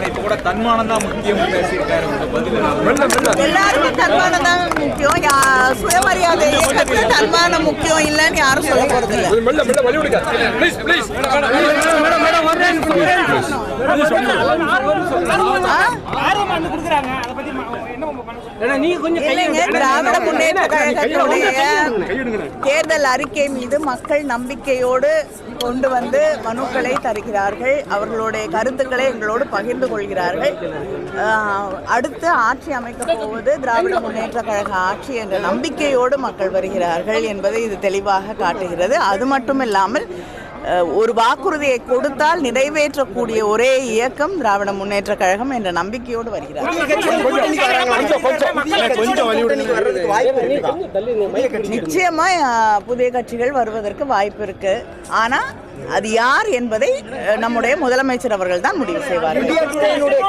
இப்ப கூட தன்மானம் தான் முக்கியம் பேசியிருக்காரு. எல்லாருக்கும் தன்மானம் தான் முக்கியம். சுயமரியாதை இயக்கத்துல தன்மானம் முக்கியம் இல்லைன்னு யாரும் சொல்ல போறது இல்லை. திராவிட முன்னேற்ற கழகத்தினுடைய தேர்தல் அறிக்கை மீது மக்கள் நம்பிக்கையோடு கொண்டு வந்து மனுக்களை தருகிறார்கள். அவர்களுடைய கருத்துக்களை எங்களோடு பகிர்ந்து கொள்கிறார்கள். அடுத்து ஆட்சி அமைக்கப் போவது திராவிட முன்னேற்ற கழக ஆட்சி என்ற நம்பிக்கையோடு மக்கள் வருகிறார்கள் என்பதை இது தெளிவாக காட்டுகிறது. அது மட்டும் இல்லாமல் ஒரு வாக்குறுதியை கொடுத்தால் நிறைவேற்றக்கூடிய ஒரே இயக்கம் திராவிட முன்னேற்ற கழகம் என்ற நம்பிக்கையோடு வருகிறார். நிச்சயமா புதிய கட்சிகள் வருவதற்கு வாய்ப்பு இருக்கு. ஆனா அது யார் என்பதை நம்முடைய முதலமைச்சர் அவர்கள் தான் முடிவு செய்வார்கள்.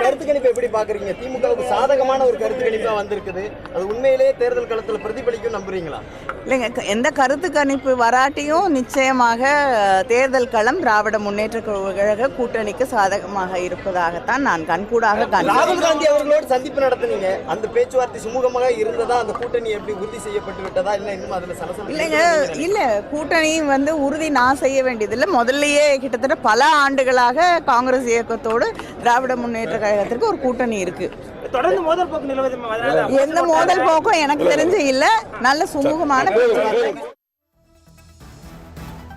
கருத்து கணிப்பு எப்படி பாக்குறீங்க? திமுகவுக்கு சாதகமான ஒரு கருத்து கணிப்பா வந்திருக்குது. அது உண்மையிலேயே தேர்தல் களத்தில் பிரதிபலிக்கும் நம்புறீங்களா? இல்லைங்க, எந்த கருத்து கணிப்பு வராட்டியும் நிச்சயமாக தேர்தல் களம் திராவிட முன்னேற்ற கழக கூட்டணிக்கு சாதகமாக இருப்பதாகத்தான் நான் கண்கூடாக ராகுல் காந்தி அவர்களோடு சந்திப்பு நடத்தினீங்க. அந்த பேச்சுவார்த்தை சுமூகமாக இருந்ததா? அந்த கூட்டணி எப்படி உறுதி செய்யப்பட்டு விட்டதா? இல்லை இன்னும் அதுல சலசலம் இல்லைங்க. இல்லை, கூட்டணி உறுதி நான் செய்ய வேண்டியதில்லை. முதல்லயே கிட்டத்தட்ட பல ஆண்டுகளாக காங்கிரஸ் இயக்கத்தோடு திராவிட முன்னேற்ற கழகத்திற்கு ஒரு கூட்டணி இருக்கு. தொடர்ந்து மோதல் போக்கு நிலவுது. எந்த மோதல் போக்கும் எனக்கு தெரிஞ்சு இல்லை. நல்ல சுமூகமான பேச்சுவார்த்தை.